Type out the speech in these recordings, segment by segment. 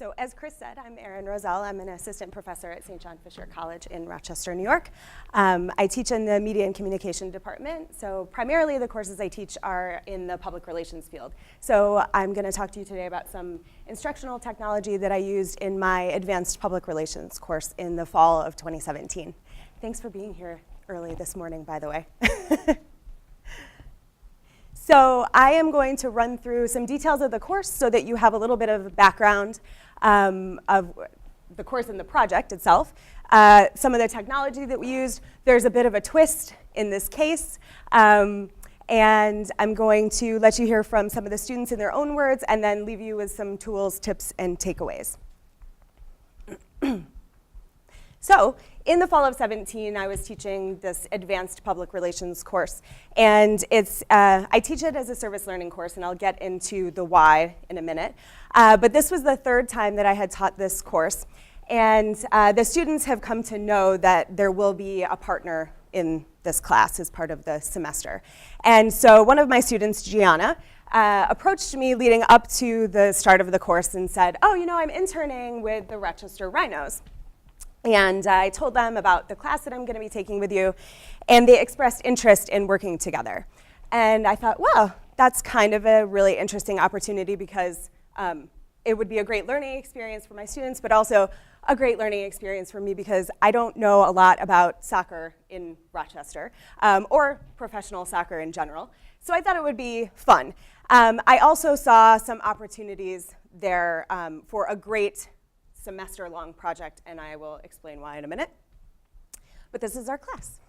So as Chris said, I'm Erin Roselle. I'm an assistant professor at St. John Fisher College in Rochester, New York. I teach in the Media and Communication department. So primarily the courses I teach are in the public relations field. So I'm going to talk to you today about some instructional technology that I used in my advanced public relations course in the fall of 2017. Thanks for being here early this morning, by the way. So I am going to run through some details of the course so that you have a little bit of background of the course and the project itself. Some of the technology that we used. There's a bit of a twist in this case. And I'm going to let you hear from some of the students in their own words and then leave you with some tools, tips, and takeaways. So in the fall of 17, I was teaching this advanced public relations course. And I teach it as a service learning course, and I'll get into the why in a minute. But this was the third time that I had taught this course. And the students have come to know that there will be a partner in this class as part of the semester. And so one of my students, Gianna, approached me leading up to the start of the course and said, oh, you know, I'm interning with the Rochester Rhinos. And I told them about the class that I'm going to be taking with you, and they expressed interest in working together. And I thought, well, that's kind of a really interesting opportunity because it would be a great learning experience for my students, but also a great learning experience for me because I don't know a lot about soccer in Rochester or professional soccer in general. So I thought it would be fun. I also saw some opportunities there for a great semester-long project, and I will explain why in a minute. But this is our class.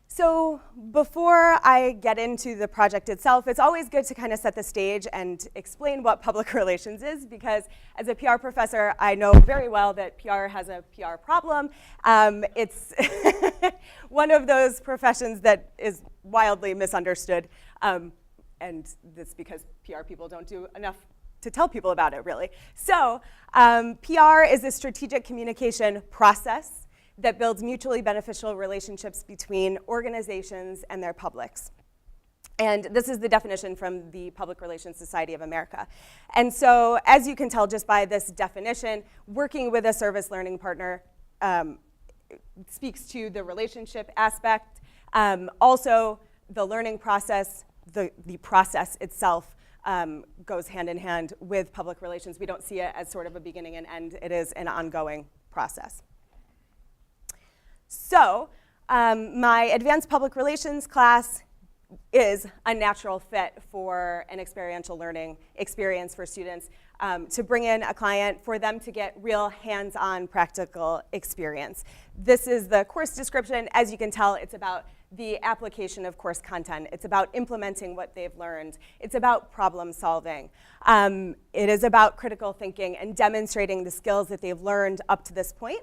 So before I get into the project itself, it's always good to kind of set the stage and explain what public relations is, because as a PR professor, I know very well that PR has a PR problem. It's one of those professions that is wildly misunderstood, and that's because PR people don't do enough to tell people about it, really. So PR is a strategic communication process that builds mutually beneficial relationships between organizations and their publics. And this is the definition from the Public Relations Society of America. And so, as you can tell just by this definition, working with a service learning partner speaks to the relationship aspect. Also, the learning process, the process itself, goes hand in hand with public relations. We don't see it as sort of a beginning and end. It is an ongoing process. So my advanced public relations class is a natural fit for an experiential learning experience for students to bring in a client for them to get real hands-on practical experience. This is the course description. As you can tell, it's about the application of course content. It's about implementing what they've learned. It's about problem solving. It is about critical thinking and demonstrating the skills that they've learned up to this point.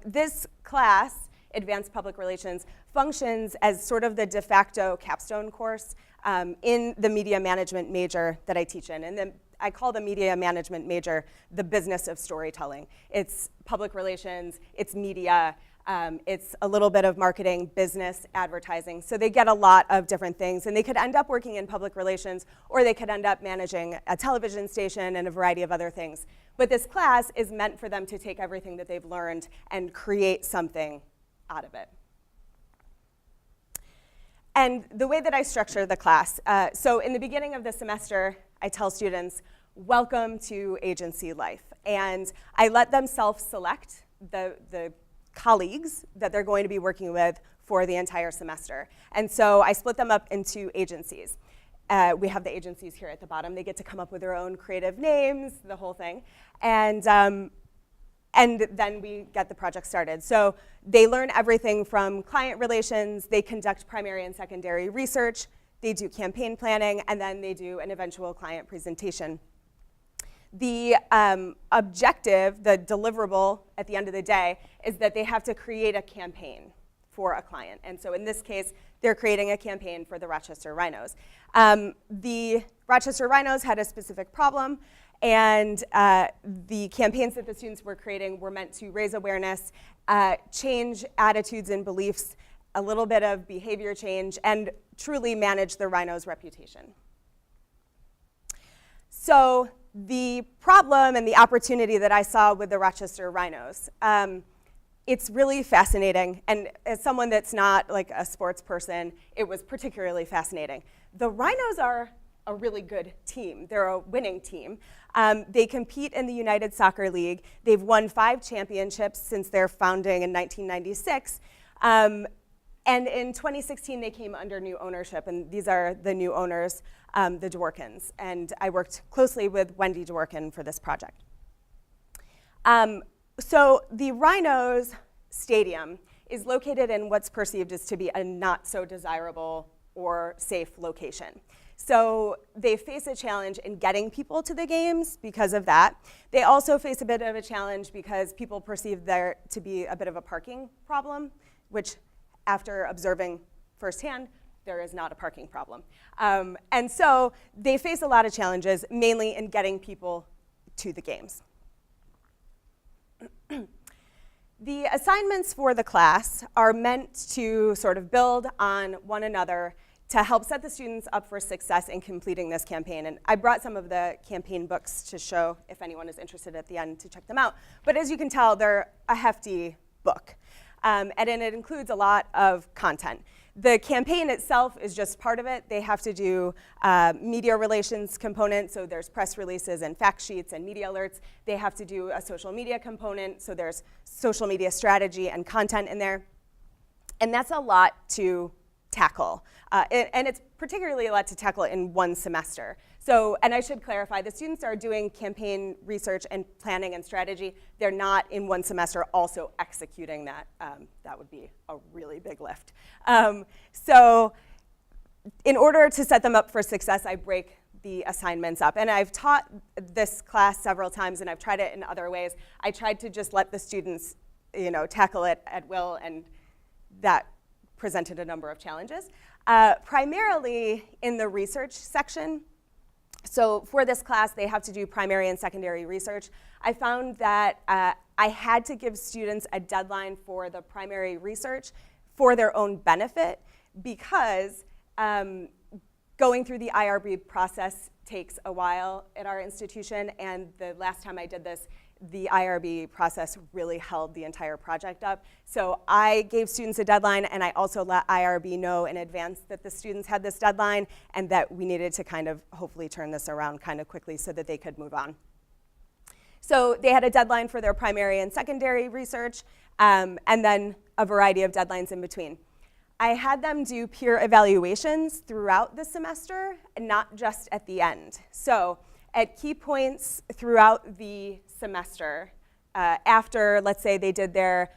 This class, Advanced Public Relations, functions as sort of the de facto capstone course in the media management major that I teach in. And I call the media management major the business of storytelling. It's public relations, it's media, it's a little bit of marketing, business, advertising. So they get a lot of different things. And they could end up working in public relations, or they could end up managing a television station and a variety of other things. But this class is meant for them to take everything that they've learned and create something out of it. And the way that I structure the class, so in the beginning of the semester, I tell students, welcome to agency life. And I let them self-select the colleagues that they're going to be working with for the entire semester. And so I split them up into agencies. We have the agencies here at the bottom. They get to come up with their own creative names, the whole thing. And then we get the project started. So they learn everything from client relations, they conduct primary and secondary research, they do campaign planning, and then they do an eventual client presentation. The objective, the deliverable at the end of the day, is that they have to create a campaign for a client. And so in this case, they're creating a campaign for the Rochester Rhinos. The Rochester Rhinos had a specific problem, and the campaigns that the students were creating were meant to raise awareness, change attitudes and beliefs, a little bit of behavior change, and truly manage the Rhinos' reputation. So the problem and the opportunity that I saw with the Rochester Rhinos, it's really fascinating, and as someone that's not like a sports person, it was particularly fascinating. The Rhinos are a really good team. They're a winning team. They compete in the United Soccer League. They've won 5 championships since their founding in 1996. And in 2016, they came under new ownership, and these are the new owners, the Dworkins. And I worked closely with Wendy Dworkin for this project. So the Rhinos Stadium is located in what's perceived as to be a not so desirable or safe location. So they face a challenge in getting people to the games because of that. They also face a bit of a challenge because people perceive there to be a bit of a parking problem, which after observing firsthand, there is not a parking problem. And so they face a lot of challenges, mainly in getting people to the games. The assignments for the class are meant to sort of build on one another to help set the students up for success in completing this campaign. And I brought some of the campaign books to show if anyone is interested at the end to check them out. But as you can tell, they're a hefty book. And it includes a lot of content. The campaign itself is just part of it. They have to do media relations component, so there's press releases and fact sheets and media alerts. They have to do a social media component, so there's social media strategy and content in there. And that's a lot to tackle. And it's particularly a lot to tackle in one semester. So, and I should clarify, the students are doing campaign research and planning and strategy. They're not in one semester also executing that. That would be a really big lift. So in order to set them up for success, I break the assignments up. And I've taught this class several times, and I've tried it in other ways. I tried to just let the students, tackle it at will, and that presented a number of challenges. Primarily in the research section. So for this class, they have to do primary and secondary research. I found that I had to give students a deadline for the primary research for their own benefit because going through the IRB process takes a while at our institution, and the last time I did this, the IRB process really held the entire project up. So I gave students a deadline, and I also let IRB know in advance that the students had this deadline and that we needed to kind of hopefully turn this around kind of quickly so that they could move on. So they had a deadline for their primary and secondary research, and then a variety of deadlines in between. I had them do peer evaluations throughout the semester, and not just at the end. So at key points throughout the semester, after, let's say, they did their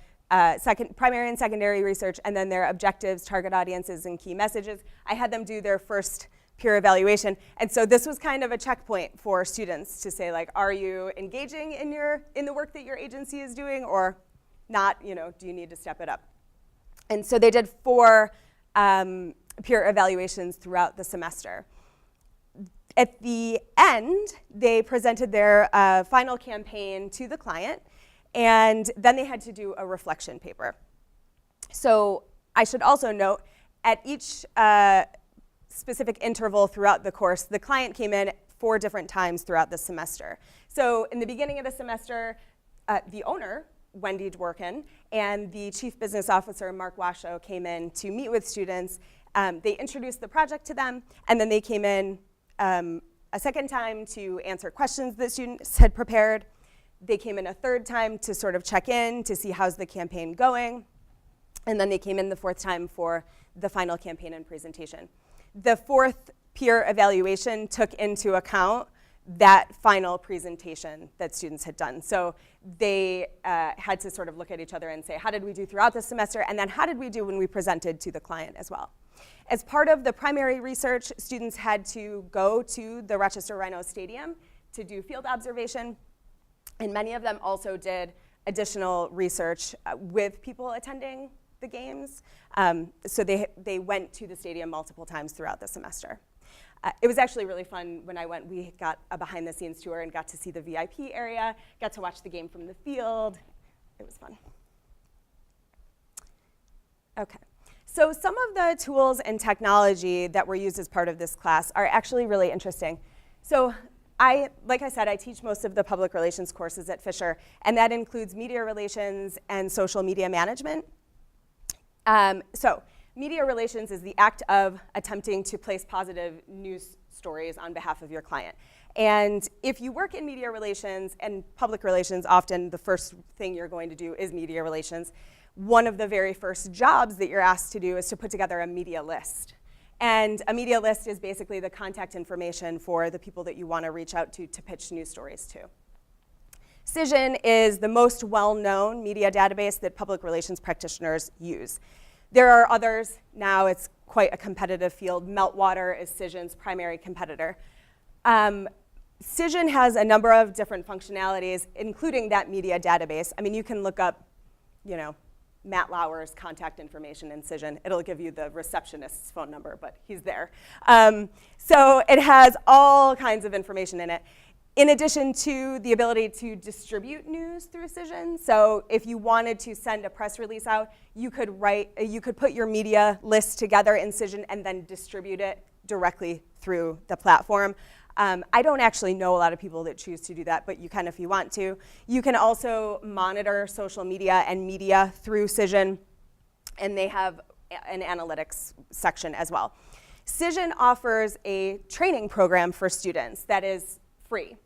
primary and secondary research and then their objectives, target audiences, and key messages, I had them do their first peer evaluation. And so this was kind of a checkpoint for students to say, like, are you engaging in the work that your agency is doing or not? Do you need to step it up? And so they did 4 peer evaluations throughout the semester. At the end, they presented their final campaign to the client, and then they had to do a reflection paper. So I should also note, at each specific interval throughout the course, the client came in 4 different times throughout the semester. So in the beginning of the semester, the owner, Wendy Dworkin, and the chief business officer, Mark Washoe, came in to meet with students. They introduced the project to them, and then they came in a second time to answer questions that students had prepared. They came in a third time to sort of check in to see how's the campaign going. And then they came in the 4th time for the final campaign and presentation. The 4th peer evaluation took into account that final presentation that students had done. So they had to sort of look at each other and say, how did we do throughout the semester? And then how did we do when we presented to the client as well? As part of the primary research, students had to go to the Rochester Rhinos Stadium to do field observation, and many of them also did additional research with people attending the games. So they went to the stadium multiple times throughout the semester. It was actually really fun when I went. We got a behind-the-scenes tour and got to see the VIP area, got to watch the game from the field. It was fun. Okay. So some of the tools and technology that were used as part of this class are actually really interesting. So like I said, I teach most of the public relations courses at Fisher, and that includes media relations and social media management. So media relations is the act of attempting to place positive news stories on behalf of your client. And if you work in media relations and public relations, often the first thing you're going to do is media relations. One of the very first jobs that you're asked to do is to put together a media list. And a media list is basically the contact information for the people that you want to reach out to pitch news stories to. Cision is the most well-known media database that public relations practitioners use. There are others. Now it's quite a competitive field. Meltwater is Cision's primary competitor. Cision has a number of different functionalities, including that media database. I mean, you can look up, Matt Lauer's contact information in Cision. It'll give you the receptionist's phone number, but he's there. So it has all kinds of information in it. In addition to the ability to distribute news through Cision, so if you wanted to send a press release out, you could put your media list together in Cision and then distribute it directly through the platform. I don't actually know a lot of people that choose to do that, but you can if you want to. You can also monitor social media and media through Cision, and they have an analytics section as well. Cision offers a training program for students that is free.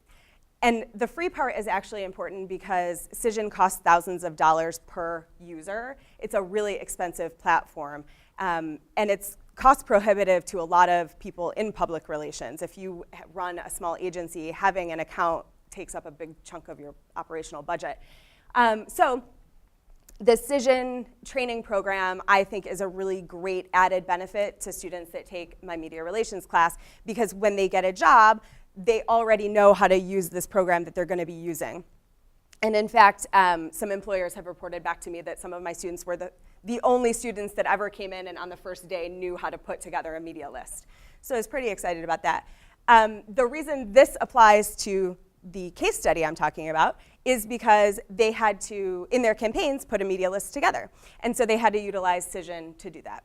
And the free part is actually important because Cision costs thousands of dollars per user. It's a really expensive platform, and it's cost prohibitive to a lot of people in public relations. If you run a small agency, having an account takes up a big chunk of your operational budget. So the Cision training program, I think, is a really great added benefit to students that take my media relations class, because when they get a job, they already know how to use this program that they're going to be using. And in fact, some employers have reported back to me that some of my students were the only students that ever came in and on the first day knew how to put together a media list. So I was pretty excited about that. The reason this applies to the case study I'm talking about is because they had to, in their campaigns, put a media list together. And so they had to utilize Cision to do that.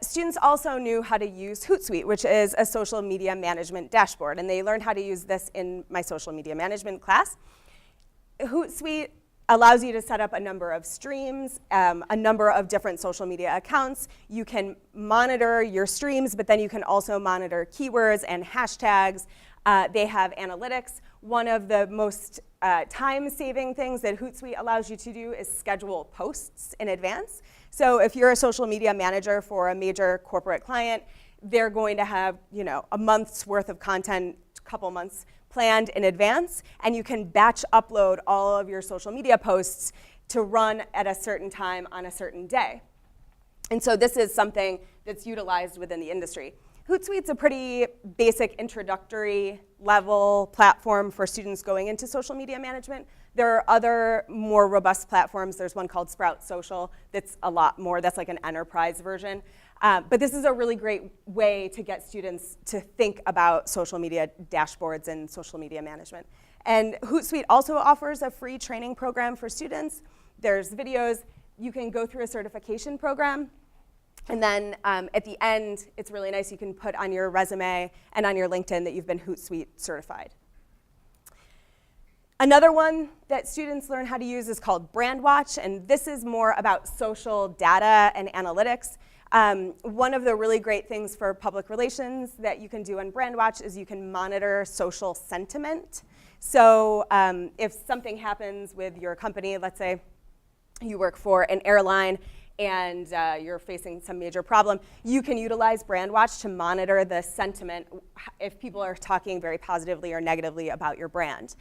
Students also knew how to use Hootsuite, which is a social media management dashboard, and they learned how to use this in my social media management class. Hootsuite allows you to set up a number of streams, a number of different social media accounts. You can monitor your streams, but then you can also monitor keywords and hashtags. They have analytics. One of the most time-saving things that Hootsuite allows you to do is schedule posts in advance. So if you're a social media manager for a major corporate client, they're going to have a month's worth of content, a couple months planned in advance, and you can batch upload all of your social media posts to run at a certain time on a certain day. And so this is something that's utilized within the industry. Hootsuite's a pretty basic introductory level platform for students going into social media management. There are other more robust platforms. There's one called Sprout Social that's a lot more, that's like an enterprise version. But this is a really great way to get students to think about social media dashboards and social media management. And Hootsuite also offers a free training program for students. There's videos. You can go through a certification program. And then at the end, it's really nice. You can put on your resume and on your LinkedIn that you've been Hootsuite certified. Another one that students learn how to use is called BrandWatch, and this is more about social data and analytics. One of the really great things for public relations that you can do on BrandWatch is you can monitor social sentiment. So if something happens with your company, let's say you work for an airline and you're facing some major problem, you can utilize BrandWatch to monitor the sentiment if people are talking very positively or negatively about your brand.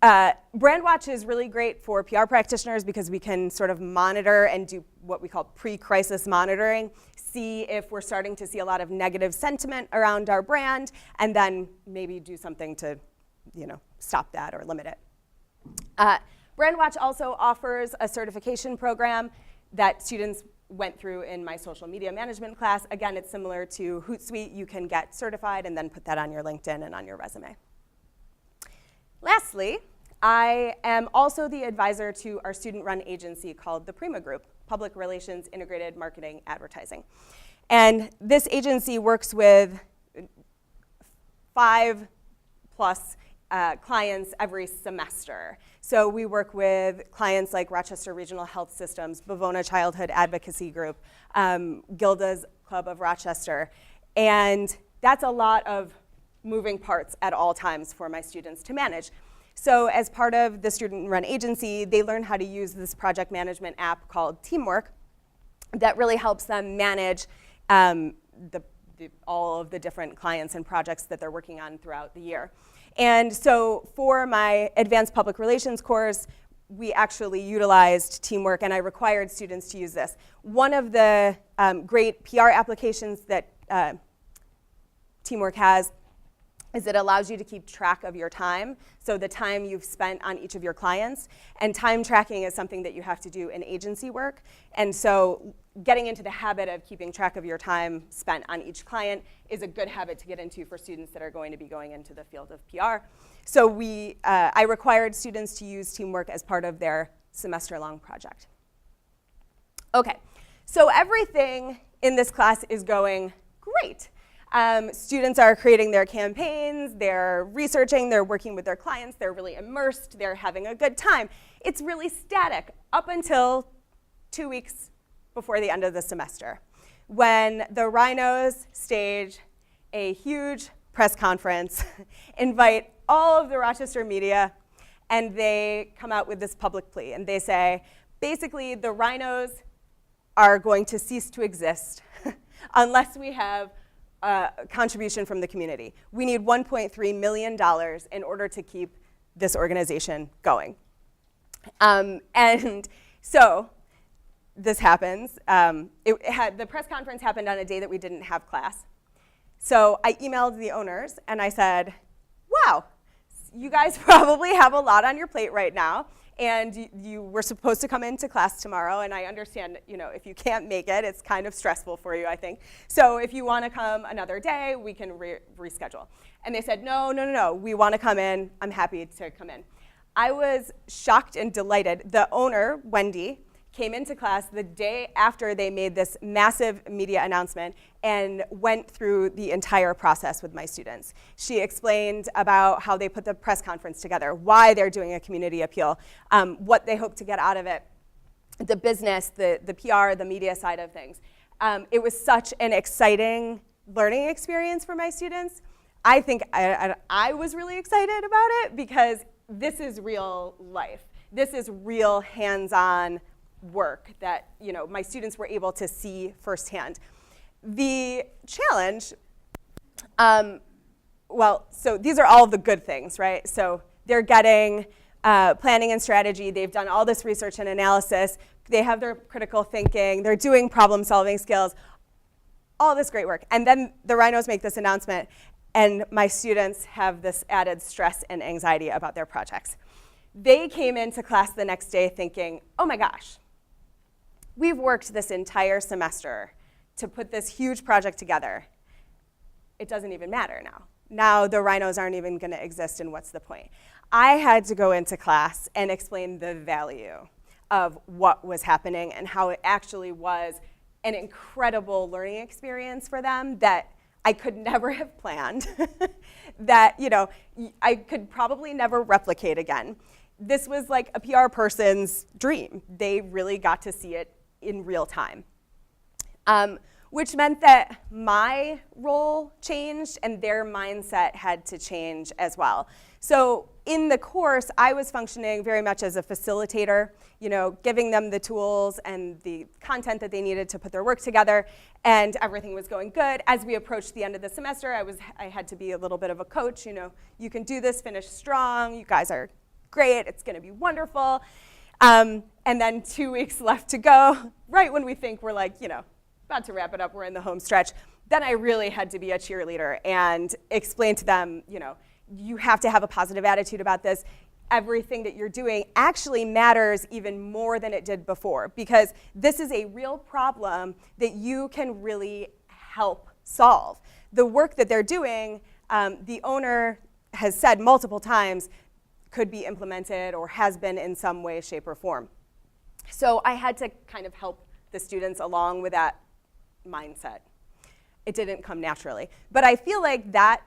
BrandWatch is really great for PR practitioners because we can sort of monitor and do what we call pre-crisis monitoring, see if we're starting to see a lot of negative sentiment around our brand, and then maybe do something to stop that or limit it. BrandWatch also offers a certification program that students went through in my social media management class. Again, it's similar to Hootsuite. You can get certified and then put that on your LinkedIn and on your resume. Lastly, I am also the advisor to our student-run agency called the Prima Group, Public Relations Integrated Marketing Advertising. And this agency works with 5+ clients every semester. So we work with clients like Rochester Regional Health Systems, Bavona Childhood Advocacy Group, Gilda's Club of Rochester. And that's a lot of moving parts at all times for my students to manage. So as part of the student-run agency, they learn how to use this project management app called Teamwork that really helps them manage all of the different clients and projects that they're working on throughout the year. And so for my advanced public relations course, we actually utilized Teamwork, and I required students to use this. One of the great PR applications that Teamwork has is it allows you to keep track of your time, so the time you've spent on each of your clients. And time tracking is something that you have to do in agency work. And so getting into the habit of keeping track of your time spent on each client is a good habit to get into for students that are going to be going into the field of PR. So I required students to use Teamwork as part of their semester-long project. Okay, so everything in this class is going great. Students are creating their campaigns, they're researching, they're working with their clients, they're really immersed, they're having a good time. It's really static up until 2 weeks before the end of the semester, when the Rhinos stage a huge press conference, invite all of the Rochester media, and they come out with this public plea. And they say, basically, the Rhinos are going to cease to exist unless we have contribution from the community. We need $1.3 million in order to keep this organization going. And so this happens. The press conference happened on a day that we didn't have class. So I emailed the owners and I said, wow, you guys probably have a lot on your plate right now, and you were supposed to come into class tomorrow, and I understand, if you can't make it, it's kind of stressful for you, I think. So if you want to come another day, we can reschedule. And they said, no, we want to come in. I'm happy to come in. I was shocked and delighted. The owner, Wendy, came into class the day after they made this massive media announcement and went through the entire process with my students. She explained about how they put the press conference together, why they're doing a community appeal, what they hope to get out of it, the business, the PR, the media side of things. It was such an exciting learning experience for my students. I think I was really excited about it because this is real life. This is real hands-on work that my students were able to see firsthand. The challenge, so these are all the good things, right? So they're getting planning and strategy. They've done all this research and analysis. They have their critical thinking. They're doing problem-solving skills, all this great work. And then the Rhinos make this announcement, and my students have this added stress and anxiety about their projects. They came into class the next day thinking, oh my gosh, we've worked this entire semester to put this huge project together. It doesn't even matter now. Now the Rhinos aren't even going to exist, and what's the point? I had to go into class and explain the value of what was happening and how it actually was an incredible learning experience for them that I could never have planned, that I could probably never replicate again. This was like a PR person's dream. They really got to see it in real time, which meant that my role changed and their mindset had to change as well. So in the course, I was functioning very much as a facilitator, giving them the tools and the content that they needed to put their work together, and everything was going good. As we approached the end of the semester, I had to be a little bit of a coach. You can do this, finish strong, you guys are great, it's going to be wonderful. And then 2 weeks left to go, right when we think we're about to wrap it up, we're in the home stretch. Then I really had to be a cheerleader and explain to them, you have to have a positive attitude about this. Everything that you're doing actually matters even more than it did before, because this is a real problem that you can really help solve. The work that they're doing, the owner has said multiple times, could be implemented or has been in some way, shape, or form. So I had to kind of help the students along with that mindset. It didn't come naturally. But I feel like that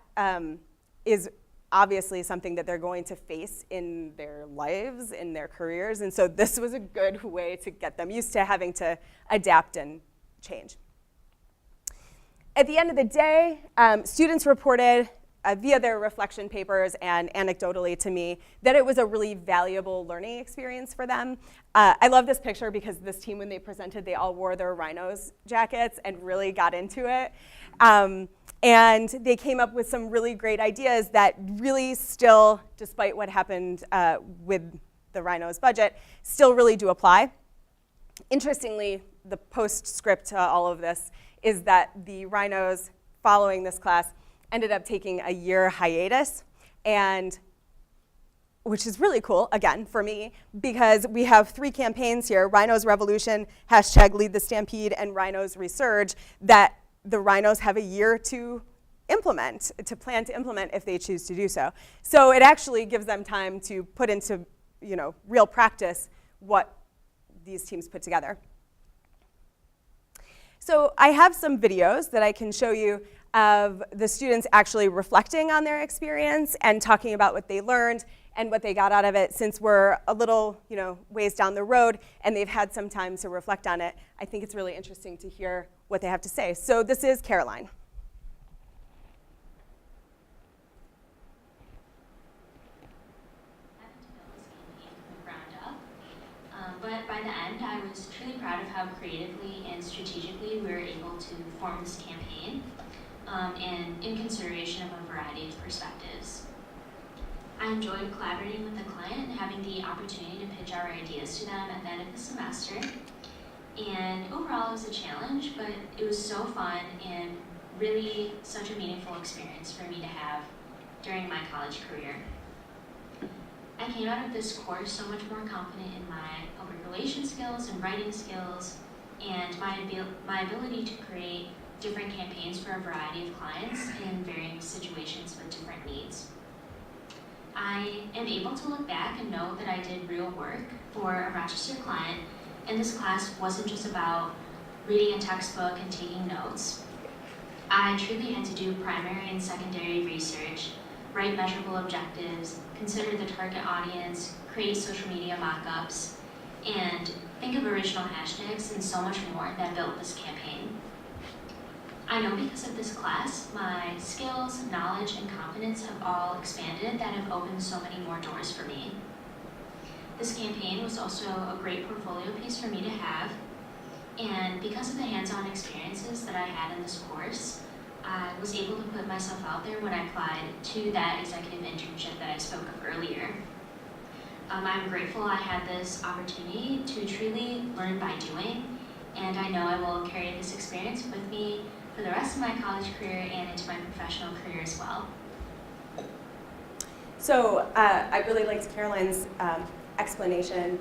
is obviously something that they're going to face in their lives, in their careers, and so this was a good way to get them used to having to adapt and change. At the end of the day, students reported via their reflection papers and anecdotally to me that it was a really valuable learning experience for them. I love this picture because this team, when they presented, they all wore their Rhinos jackets and really got into it. And they came up with some really great ideas that really still, despite what happened with the Rhinos budget, still really do apply. Interestingly, the postscript to all of this is that the Rhinos, following this class, ended up taking a year hiatus, and which is really cool, again, for me, because we have 3 campaigns here, Rhinos Revolution, #Lead the Stampede, and Rhinos Resurge, that the Rhinos have a year to implement, to plan to implement if they choose to do so. So it actually gives them time to put into, real practice what these teams put together. So I have some videos that I can show you of the students actually reflecting on their experience and talking about what they learned and what they got out of it. Since we're a little, ways down the road and they've had some time to reflect on it, I think it's really interesting to hear what they have to say. So this is Caroline. But by the end, I was truly proud of how creatively and strategically we were able to form this campaign, and in consideration of a variety of perspectives. I enjoyed collaborating with the client and having the opportunity to pitch our ideas to them at the end of the semester. And overall, it was a challenge, but it was so fun and really such a meaningful experience for me to have during my college career. I came out of this course so much more confident in my public relations skills and writing skills, and my ability to create different campaigns for a variety of clients in varying situations with different needs. I am able to look back and know that I did real work for a Rochester client, and this class wasn't just about reading a textbook and taking notes. I truly had to do primary and secondary research, write measurable objectives, consider the target audience, create social media mock-ups, and think of original hashtags and so much more that built this campaign. I know because of this class, my skills, knowledge, and confidence have all expanded that have opened so many more doors for me. This campaign was also a great portfolio piece for me to have, and because of the hands-on experiences that I had in this course, I was able to put myself out there when I applied to that executive internship that I spoke of earlier. I'm grateful I had this opportunity to truly learn by doing, and I know I will carry this experience with me for the rest of my college career and into my professional career as well. So I really liked Caroline's explanation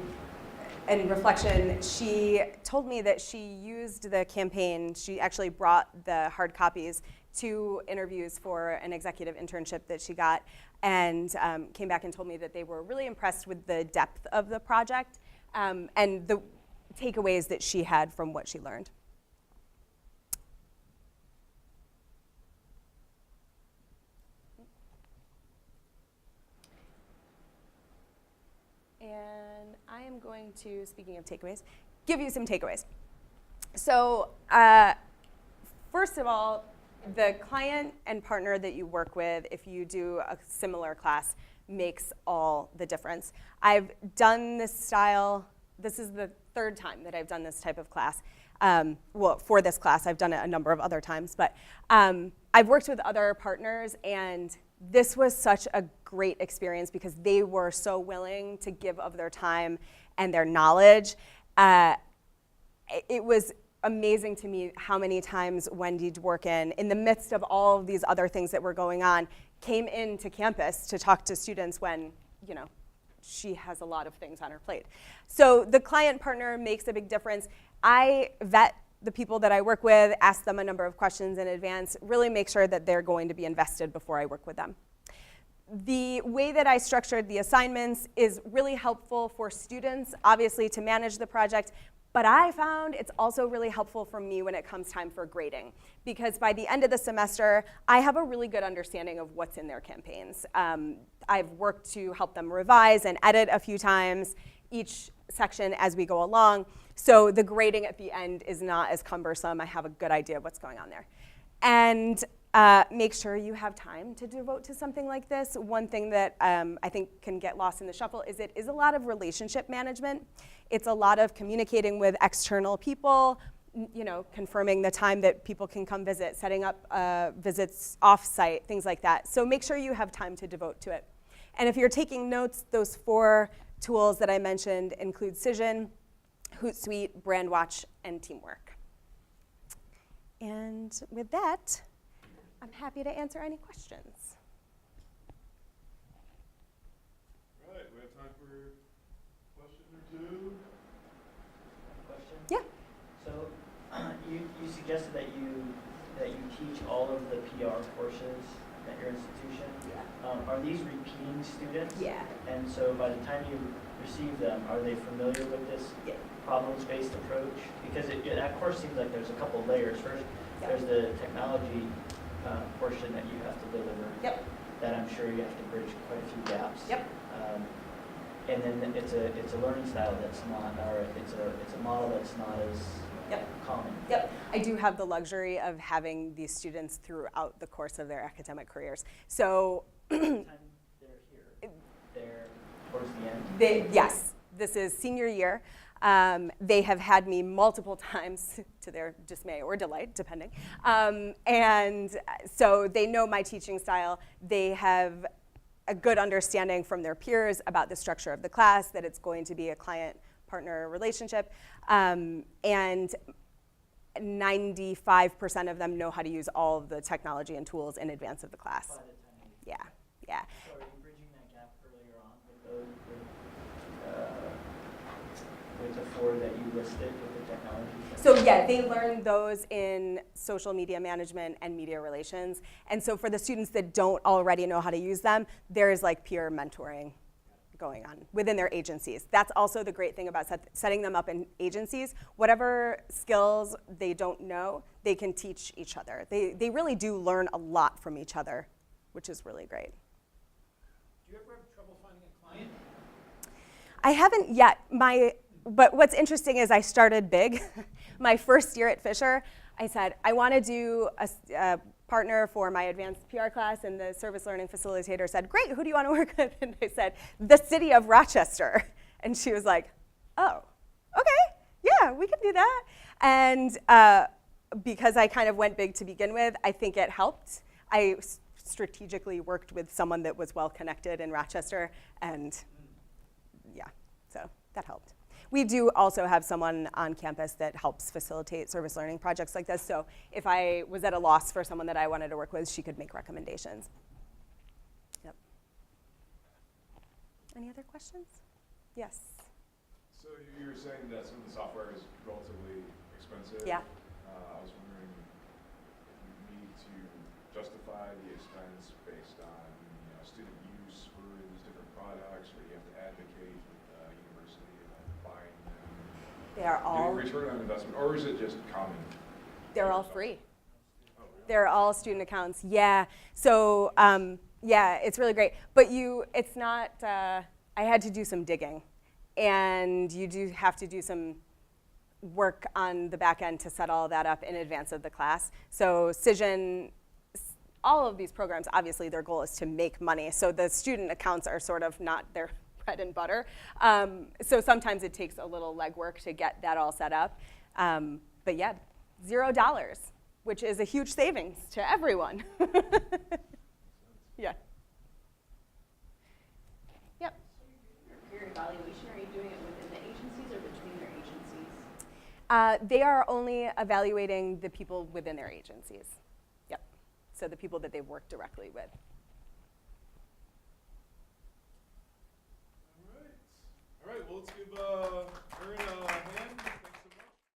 and reflection. She told me that she used the campaign, she actually brought the hard copies to interviews for an executive internship that she got, and came back and told me that they were really impressed with the depth of the project and the takeaways that she had from what she learned. And I am going to, speaking of takeaways, give you some takeaways. So first of all, the client and partner that you work with, if you do a similar class, makes all the difference. I've done this style, this is the 3rd time that I've done this type of class. Well, for this class, I've done it a number of other times, but I've worked with other partners, and this was such a great experience because they were so willing to give of their time and their knowledge. It was amazing to me how many times Wendy Dworkin, in the midst of all of these other things that were going on, came into campus to talk to students when, she has a lot of things on her plate. So the client partner makes a big difference. I vet the people that I work with, ask them a number of questions in advance, really make sure that they're going to be invested before I work with them. The way that I structured the assignments is really helpful for students, obviously, to manage the project, But I found it's also really helpful for me when it comes time for grading, because by the end of the semester, I have a really good understanding of what's in their campaigns. I've worked to help them revise and edit a few times each section as we go along, so the grading at the end is not as cumbersome. I have a good idea of what's going on there. And make sure you have time to devote to something like this. One thing that I think can get lost in the shuffle is it is a lot of relationship management. It's a lot of communicating with external people, confirming the time that people can come visit, setting up visits off-site, things like that. So make sure you have time to devote to it. And if you're taking notes, those 4 tools that I mentioned include Cision, Hootsuite, Brandwatch, and Teamwork. And with that, I'm happy to answer any questions. All right, we have time for a question or two. Question? Yeah. So you suggested that you teach all of the PR courses at your institution. Yeah. Are these repeating students? Yeah. And so by the time you receive them, are they familiar with this problems-based approach? Because that course seems like there's a couple layers. First, there's the technology portion that you have to deliver. Yep. That I'm sure you have to bridge quite a few gaps. Yep. And then it's a learning style that's not, or it's a model that's not as common. Yep. I do have the luxury of having these students throughout the course of their academic careers. So By the time they're here, they're towards the end. Yes, this is senior year. They have had me multiple times, to their dismay or delight, depending. And so they know my teaching style. They have a good understanding from their peers about the structure of the class, that it's going to be a client-partner relationship. And 95% of them know how to use all of the technology and tools in advance of the class. By the time Yeah, yeah. So are you bridging that gap earlier on with the 4 that you listed with the technology? So yeah, they learn those in social media management and media relations. And so for the students that don't already know how to use them, there's like peer mentoring going on within their agencies. That's also the great thing about setting them up in agencies. Whatever skills they don't know, they can teach each other. They really do learn a lot from each other, which is really great. Do you ever have trouble finding a client? I haven't yet. But what's interesting is I started big. My first year at Fisher, I said, I want to do a partner for my advanced PR class, and the service learning facilitator said, great, who do you want to work with? And I said, the city of Rochester. And she was like, oh, okay, yeah, we can do that. And because I kind of went big to begin with, I think it helped. I strategically worked with someone that was well connected in Rochester, and yeah, so that helped. We do also have someone on campus that helps facilitate service learning projects like this. So if I was at a loss for someone that I wanted to work with, she could make recommendations. Yep. Any other questions? Yes. So you were saying that some of the software is relatively expensive. Yeah. I was wondering if you need to justify the expense based on student use for these different products, or do you have to advocate with the university about buying them? They are all. Getting return on investment, or is it just common? They're all free. Oh, really? They're all student accounts. Yeah. So yeah, it's really great. But it's not. I had to do some digging, and you do have to do some work on the back end to set all that up in advance of the class. So Cision, all of these programs, obviously their goal is to make money. So the student accounts are sort of not their bread and butter. So sometimes it takes a little legwork to get that all set up. But yeah, $0, which is a huge savings to everyone. Yeah. Yep. Your peer evaluation, are you doing it within the agencies or between their agencies? They are only evaluating the people within their agencies. Yep. So the people that they've worked directly with. All right. Well, let's give Erin